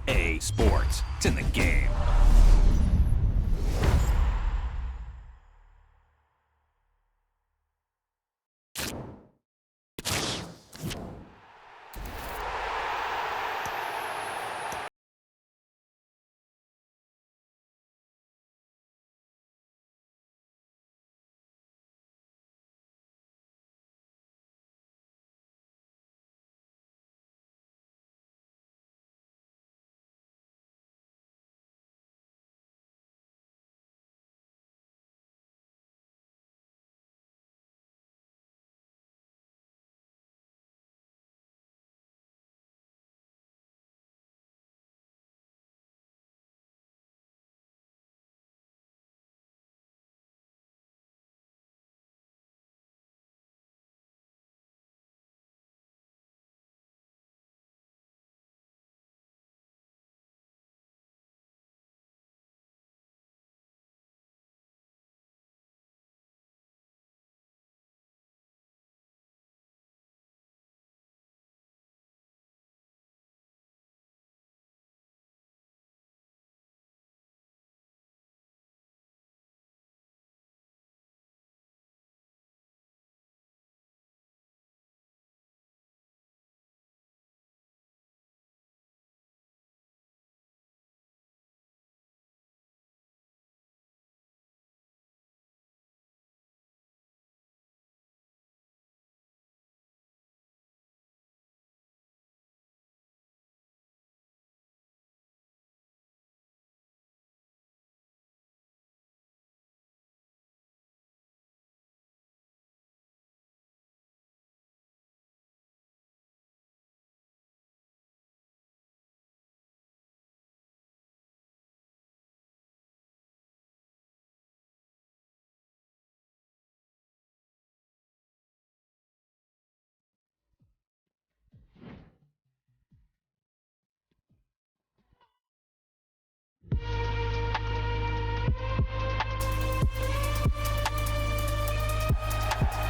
EA Sports. It's in the game.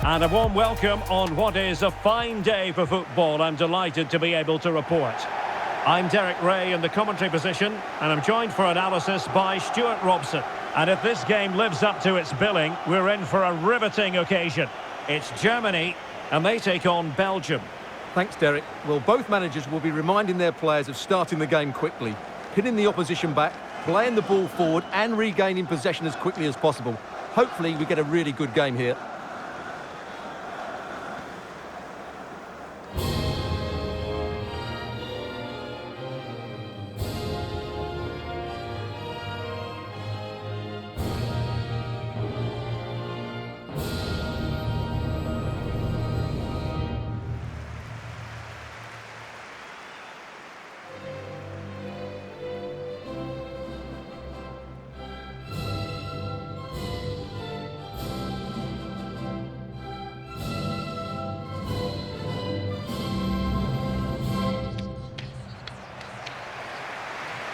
And a warm welcome on what is a fine day for football. I'm delighted to be able to report. I'm Derek Ray in the commentary position, and I'm joined for analysis by Stuart Robson. And if this game lives up to its billing, we're in for a riveting occasion. It's Germany, and they take on Belgium. Thanks, Derek. Well, both managers will be reminding their players of starting the game quickly, hitting the opposition back, playing the ball forward and regaining possession as quickly as possible. Hopefully we get a really good game here.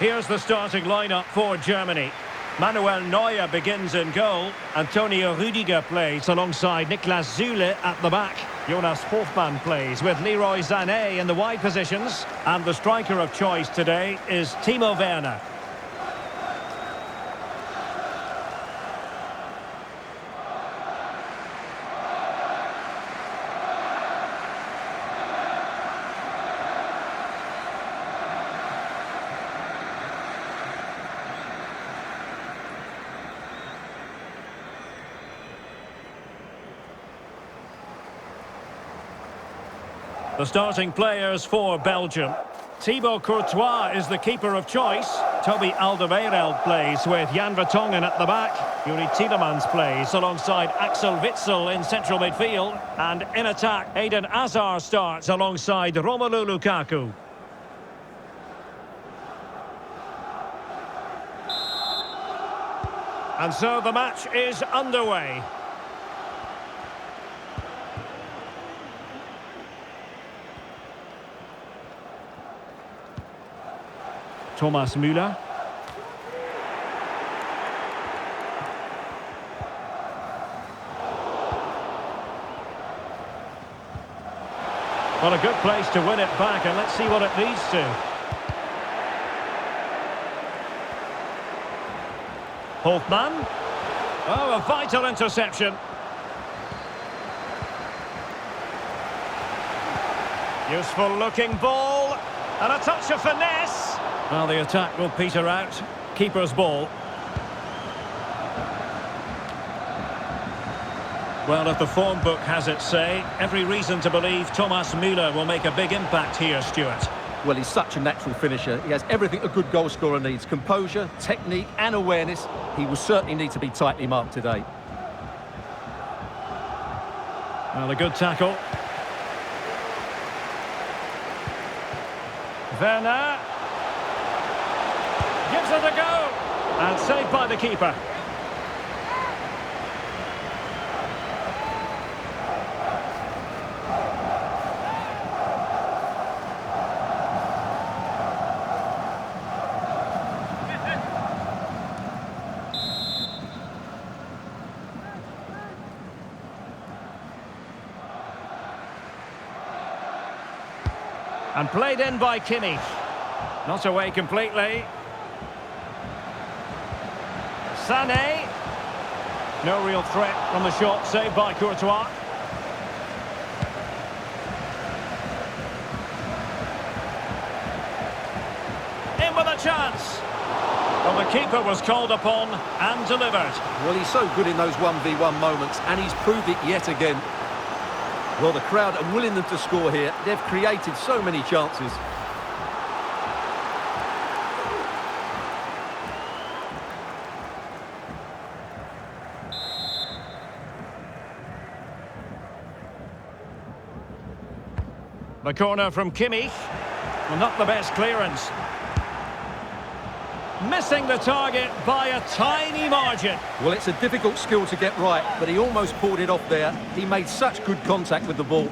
Here's the starting lineup for Germany. Manuel Neuer begins in goal. Antonio Rüdiger plays alongside Niklas Süle at the back. Jonas Hofmann plays with Leroy Sané in the wide positions. And the striker of choice today is Timo Werner. The starting players for Belgium. Thibaut Courtois is the keeper of choice. Toby Alderweireld plays with Jan Vertonghen at the back. Yuri Tielemans plays alongside Axel Witsel in central midfield. And in attack, Eden Hazard starts alongside Romelu Lukaku. And so the match is underway. Thomas Müller. Well, a good place to win it back, and let's see what it leads to. Holtmann. Oh, a vital interception. Useful looking ball. And a touch of finesse. Well, the attack will peter out. Keeper's ball. Well, if the form book has its say, every reason to believe Thomas Müller will make a big impact here, Stuart. Well, he's such a natural finisher. He has everything a good goal scorer needs. Composure, technique and awareness. He will certainly need to be tightly marked today. Well, a good tackle. Werner. Gives it a go. And saved by the keeper. And played in by Kimmich. Not away completely. Sané. No real threat from the shot, saved by Courtois. In with a chance. Well, the keeper was called upon and delivered. Well, he's so good in those 1v1 moments, and he's proved it yet again. Well, the crowd are willing them to score here. They've created so many chances. The corner from Kimmich. Well, not the best clearance. Missing the target by a tiny margin. Well, it's a difficult skill to get right, but he almost pulled it off there. He made such good contact with the ball.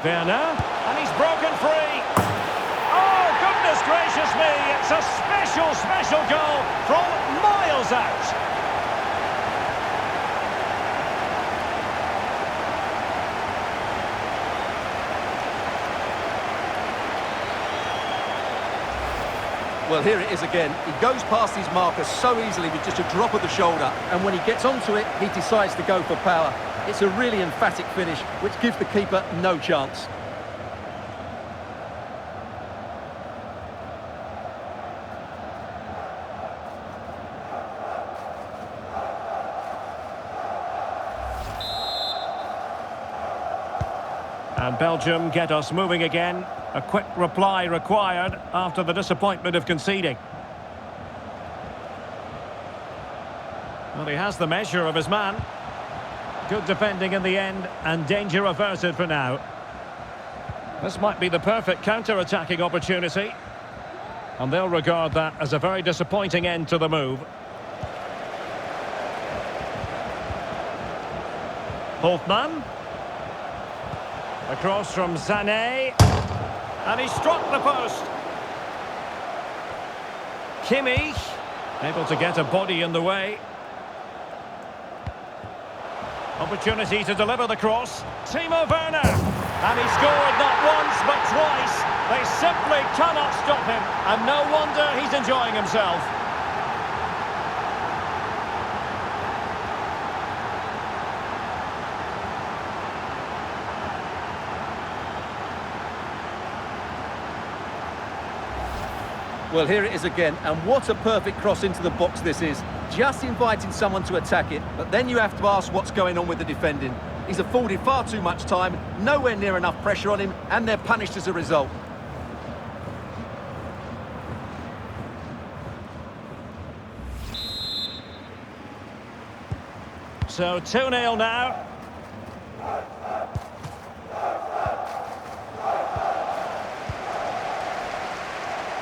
Werner, and he's broken free. Oh, goodness gracious me, it's a special goal from miles out. Well, here it is again. He goes past his marker so easily with just a drop of the shoulder, and when he gets onto it, he decides to go for power. It's a really emphatic finish, which gives the keeper no chance. And Belgium get us moving again. A quick reply required after the disappointment of conceding. Well, he has the measure of his man. Good defending in the end, and danger averted for now. This might be the perfect counter-attacking opportunity. And they'll regard that as a very disappointing end to the move. Holtmann. Across from Sané. And he struck the post. Kimmich. Able to get a body in the way. Opportunity to deliver the cross. Timo Werner. And he scored not once but twice. They simply cannot stop him. And no wonder he's enjoying himself. Well, here it is again, and what a perfect cross into the box this is. Just inviting someone to attack it, but then you have to ask what's going on with the defending. He's afforded far too much time, nowhere near enough pressure on him, and they're punished as a result. So 2-0 now.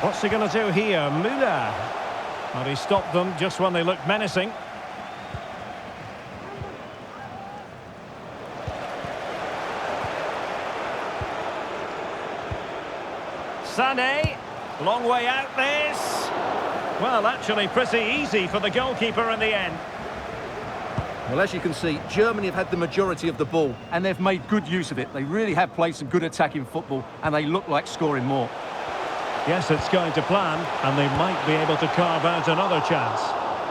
What's he going to do here? Müller. Well, he stopped them just when they looked menacing. Sané. Long way out this. Well, actually pretty easy for the goalkeeper in the end. Well, as you can see, Germany have had the majority of the ball, and they've made good use of it. They really have played some good attacking football, and they look like scoring more. Yes, it's going to plan, and they might be able to carve out another chance.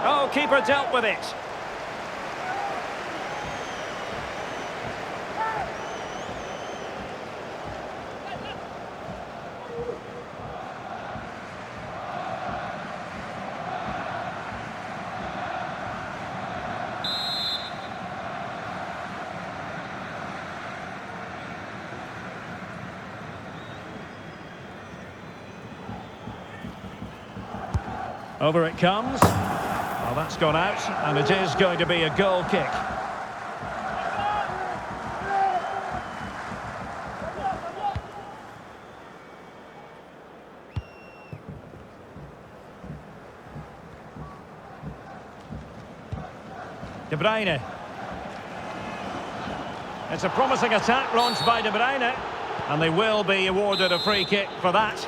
Oh, keeper dealt with it. Over it comes. Well, that's gone out, and it is going to be a goal kick. De Bruyne. It's a promising attack launched by De Bruyne, and they will be awarded a free kick for that.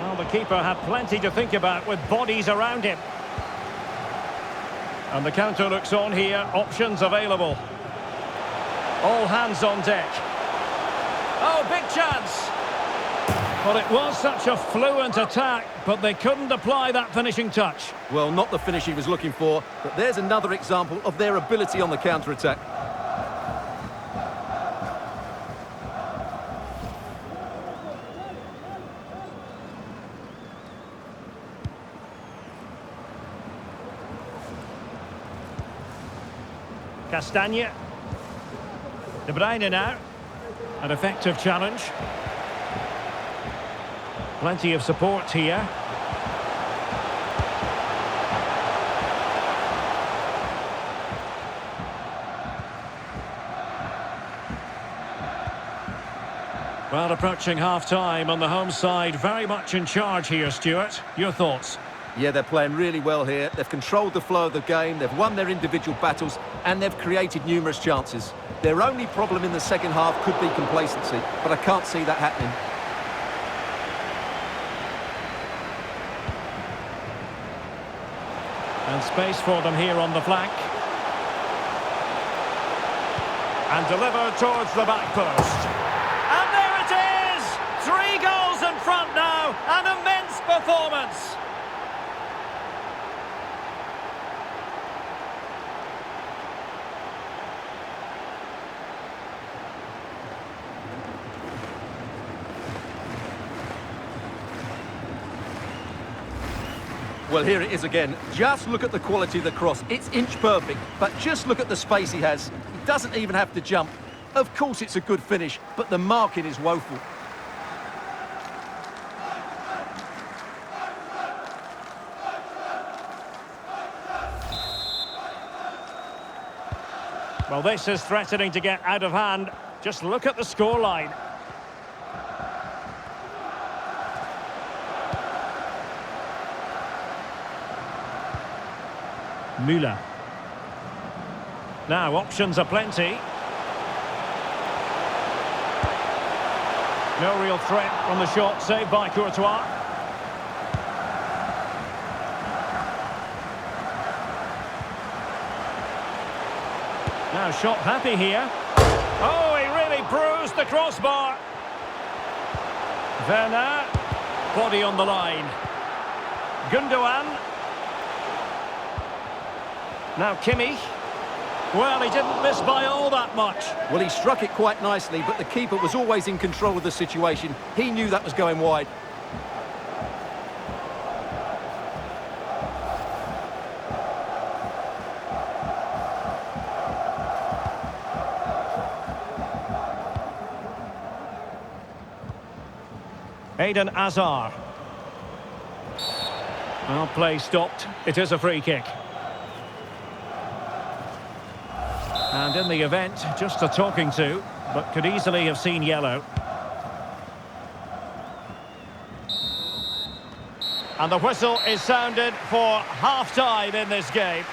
Well, the keeper had plenty to think about with bodies around him. And the counter looks on here, options available. All hands on deck. Oh, big chance! Well, it was such a fluent attack, but they couldn't apply that finishing touch. Well, not the finish he was looking for, but there's another example of their ability on the counter-attack. Castagne. De Bruyne now. An effective challenge. Plenty of support here. Well, approaching half-time on the home side, very much in charge here, Stuart. Your thoughts? Yeah, they're playing really well here. They've controlled the flow of the game, they've won their individual battles, and they've created numerous chances. Their only problem in the second half could be complacency, but I can't see that happening. And space for them here on the flank. And delivered towards the back post. And there it is! 3 goals in front now. An immense performance. Well, here it is again. Just look at the quality of the cross. It's inch perfect, but just look at the space he has. He doesn't even have to jump. Of course it's a good finish, but the marking is woeful. Well, this is threatening to get out of hand. Just look at the scoreline. Müller. Now, options are plenty. No real threat from the shot, saved by Courtois. Now, shot happy here. Oh, he really bruised the crossbar. Werner. Body on the line. Gundogan. Now Kimmich. Well, he didn't miss by all that much. Well, he struck it quite nicely, but the keeper was always in control of the situation. He knew that was going wide. Eden Hazard. Well, play stopped. It is a free kick. And in the event, just a talking to, but could easily have seen yellow. And the whistle is sounded for half-time in this game.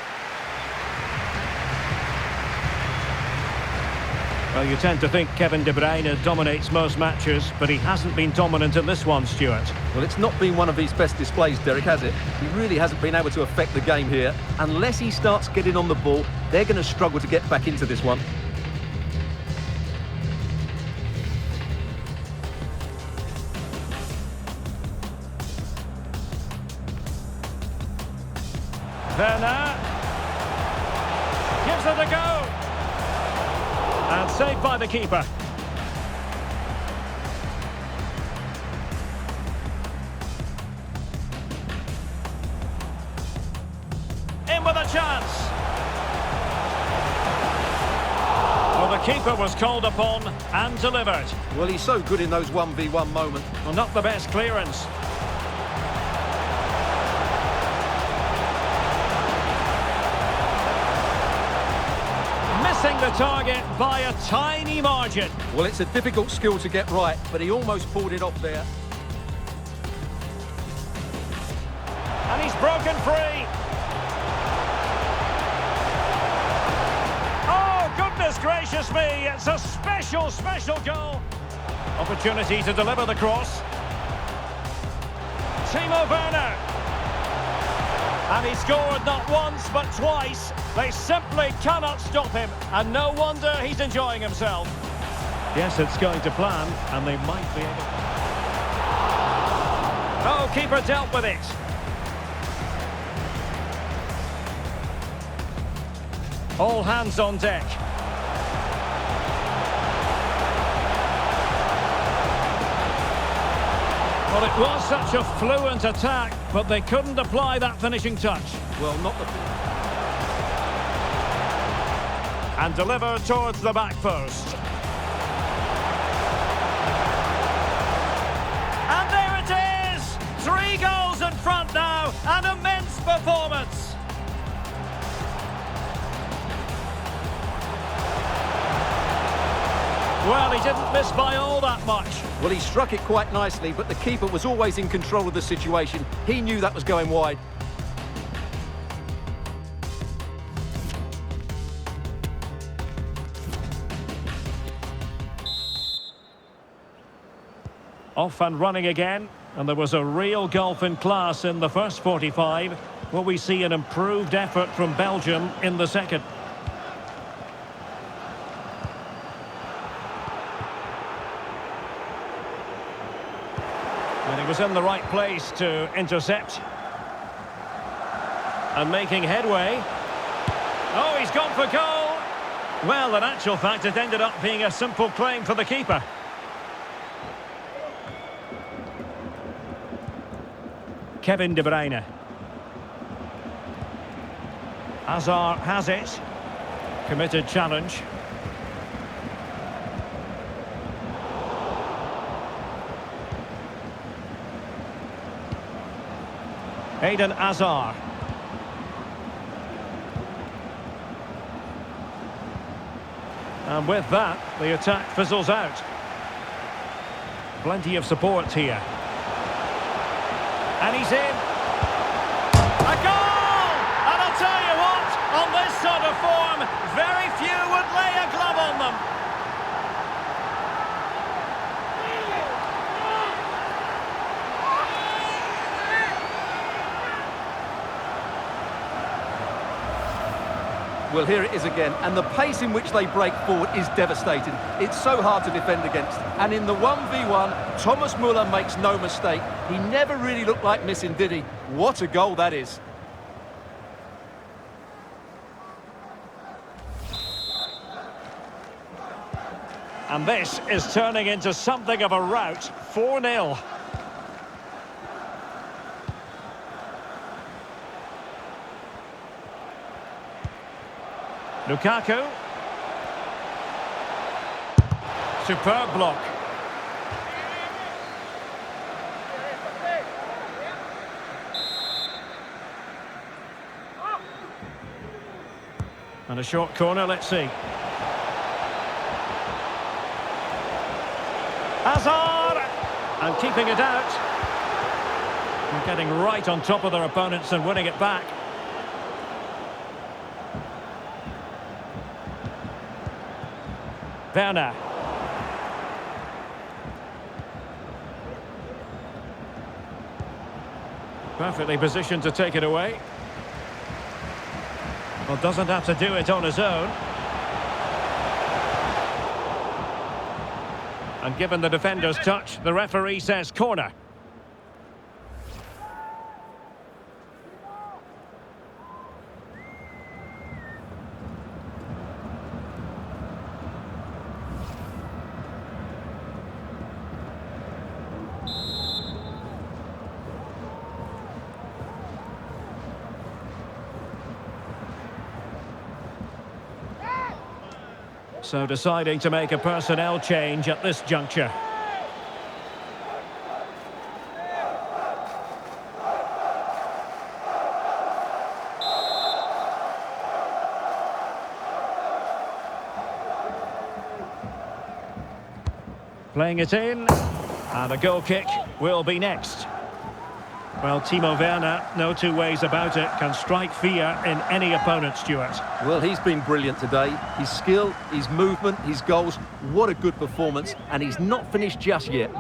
Well, you tend to think Kevin De Bruyne dominates most matches, but he hasn't been dominant in this one, Stuart. Well, it's not been one of his best displays, Derek, has it? He really hasn't been able to affect the game here. Unless he starts getting on the ball, they're going to struggle to get back into this one. Werner gives it a go. And saved by the keeper. In with a chance. Well, the keeper was called upon and delivered. Well, he's so good in those 1v1 moments. Well, not the best clearance. Missing the target by a tiny margin. Well, it's a difficult skill to get right, but he almost pulled it off there. And he's broken free. Oh, goodness gracious me. It's a special, special goal. Opportunity to deliver the cross. Timo Werner. And he scored not once, but twice. They simply cannot stop him. And no wonder he's enjoying himself. Yes, it's going to plan, and they might be able... Oh, keeper dealt with it. All hands on deck. Well, it was such a fluent attack, but they couldn't apply that finishing touch. Well, not the... And deliver towards the back post. And there it is! 3 goals in front now, an immense performance. Well, he didn't miss by all that much. Well, he struck it quite nicely, but the keeper was always in control of the situation. He knew that was going wide. Off and running again, and there was a real gulf in class in the first 45. Will we see an improved effort from Belgium in the second? And he was in the right place to intercept. And making headway. Oh, he's gone for goal! Well, in actual fact, it ended up being a simple claim for the keeper. Kevin De Bruyne. Hazard has it. Committed challenge. Eden Hazard. And with that, the attack fizzles out. Plenty of support here. And he's in. A goal! And I'll tell you what, on this sort of form, very few would lay a glove on them. Well, here it is again, and the pace in which they break forward is devastating. It's so hard to defend against. And in the 1v1, Thomas Müller makes no mistake. He never really looked like missing, did he? What a goal that is. And this is turning into something of a rout. 4-0. Lukaku. Superb block. And a short corner, let's see. Hazard! And keeping it out. And getting right on top of their opponents and winning it back. Werner. Perfectly positioned to take it away. Well, doesn't have to do it on his own. And given the defender's touch, the referee says corner. So deciding to make a personnel change at this juncture. Playing it in, and a goal kick will be next. Well, Timo Werner, no two ways about it, can strike fear in any opponent, Stuart. Well, he's been brilliant today. His skill, his movement, his goals, what a good performance, and he's not finished just yet.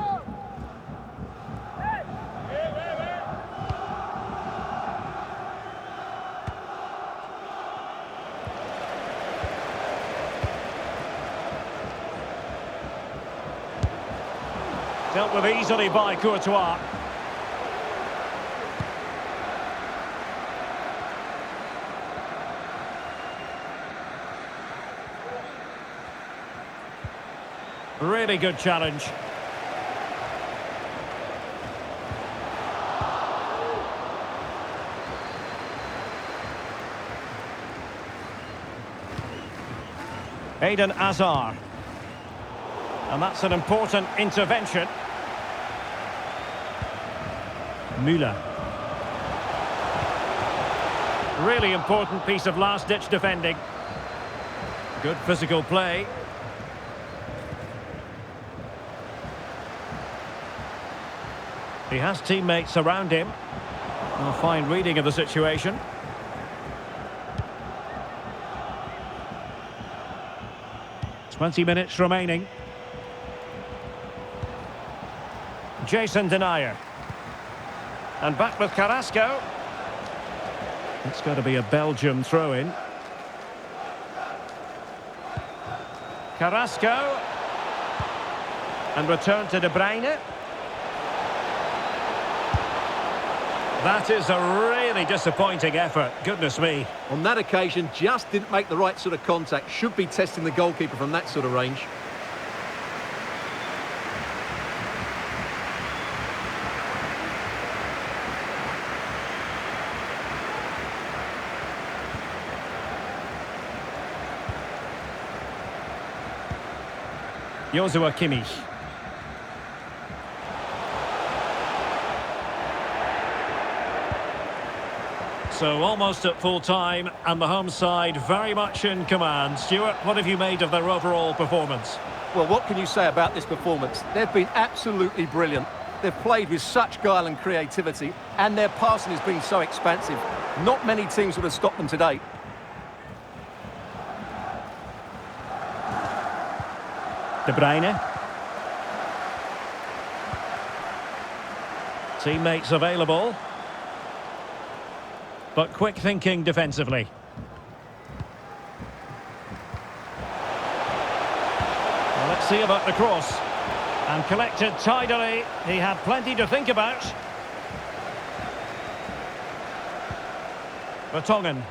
Dealt with easily by Courtois. Really good challenge. Eden Hazard. And that's an important intervention. Müller. Really important piece of last-ditch defending. Good physical play. He has teammates around him. A fine reading of the situation. "20 minutes remaining. Jason Denayer. And back with Carrasco. It's got to be a Belgium throw-in. Carrasco. And return to De Bruyne. That is a really disappointing effort. Goodness me. On that occasion, just didn't make the right sort of contact. Should be testing the goalkeeper from that sort of range. Joshua Kimmich. So almost at full time, and the home side very much in command. Stuart, what have you made of their overall performance? Well, what can you say about this performance? They've been absolutely brilliant. They've played with such guile and creativity, and their passing has been so expansive. Not many teams would have stopped them today. De Bruyne. Teammates available. But quick thinking defensively. Well, let's see about the cross. And collected tidily. He had plenty to think about. Vertonghen.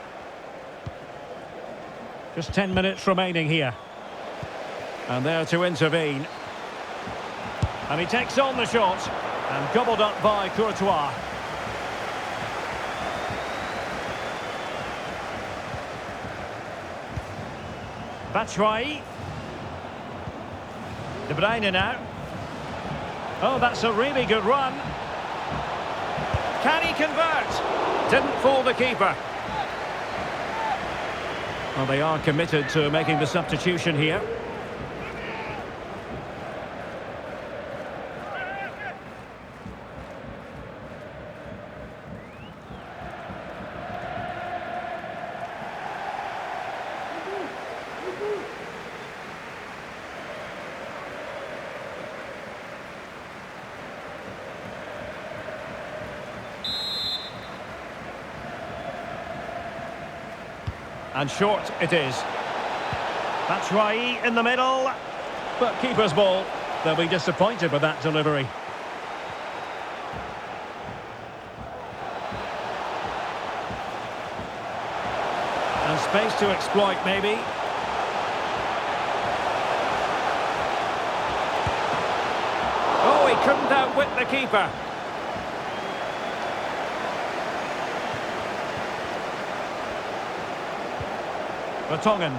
Just 10 minutes remaining here. And there to intervene. And he takes on the shot. And gobbled up by Courtois. Batshuayi. De Bruyne now. Oh, that's a really good run. Can he convert? Didn't fool the keeper. Well, they are committed to making the substitution here. And short it is. That's Rai in the middle. But keeper's ball. They'll be disappointed with that delivery. And space to exploit, maybe. Oh, he couldn't outwit the keeper. Vertonghen.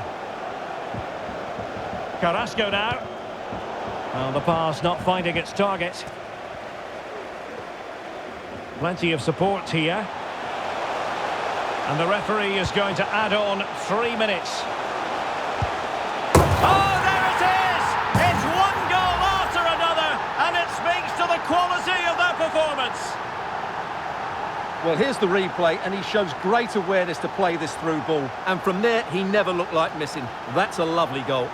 Carrasco now. Well, the pass not finding its target. Plenty of support here. And the referee is going to add on 3 minutes. Oh, there it is! It's one goal after another, and it speaks to the quality of their performance. Well, here's the replay, and he shows great awareness to play this through ball. And from there, he never looked like missing. That's a lovely goal.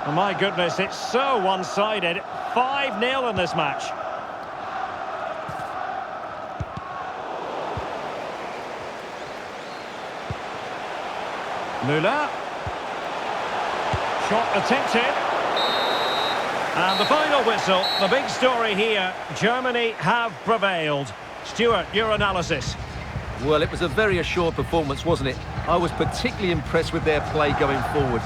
Oh, my goodness, it's so one-sided. 5-0 in this match. Müller. Shot attempted. And the final whistle, the big story here, Germany have prevailed. Stuart, your analysis. Well, it was a very assured performance, wasn't it? I was particularly impressed with their play going forward.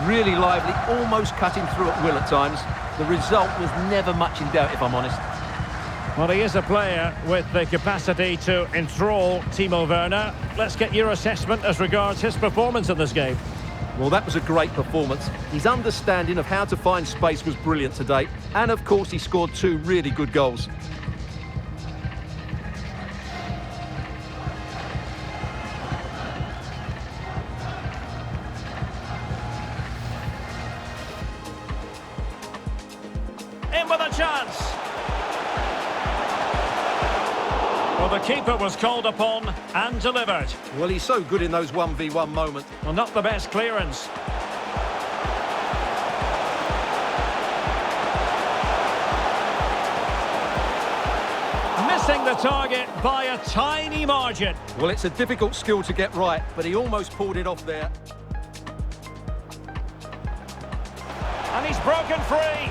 Really lively, almost cutting through at will at times. The result was never much in doubt, if I'm honest. Well, he is a player with the capacity to enthrall Timo Werner. Let's get your assessment as regards his performance in this game. Well, that was a great performance. His understanding of how to find space was brilliant today. And, of course, he scored 2 really good goals. In with a chance. Well, the keeper was called upon and delivered. Well, he's so good in those 1v1 moments. Well, not the best clearance. Missing the target by a tiny margin. Well, it's a difficult skill to get right, but he almost pulled it off there. And he's broken free.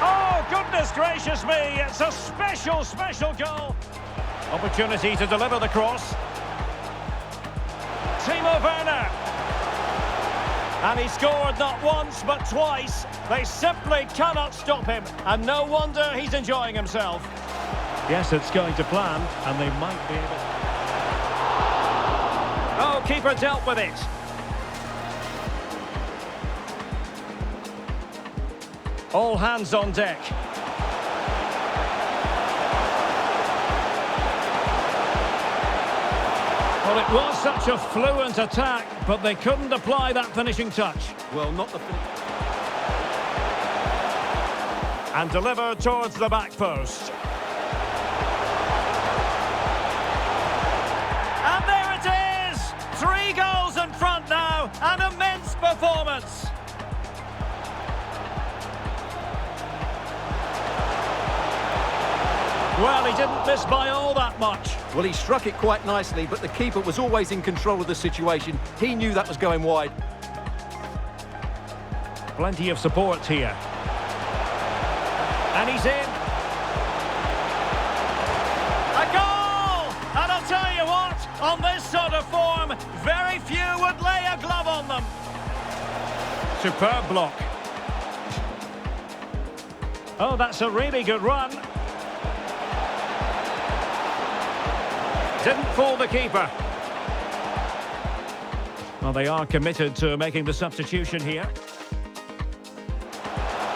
Oh, goodness gracious me. It's a special goal. Opportunity to deliver the cross. Timo Werner. And he scored not once, but twice. They simply cannot stop him. And no wonder he's enjoying himself. Yes, it's going to plan, and they might be able... Oh, keeper dealt with it. All hands on deck. Well, it was such a fluent attack, but they couldn't apply that finishing touch. Well, not the... And delivered towards the back post. And there it is! 3 goals in front now, an immense performance. Well, he didn't miss by all that much. Well, he struck it quite nicely, but the keeper was always in control of the situation. He knew that was going wide. Plenty of support here. And he's in. A goal! And I'll tell you what, on this sort of form, very few would lay a glove on them. Superb block. Oh, that's a really good run. Didn't fool the keeper. Well, they are committed to making the substitution here.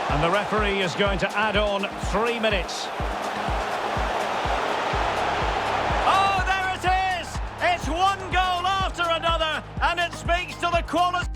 And the referee is going to add on 3 minutes. Oh, there it is! It's one goal after another, and it speaks to the quality...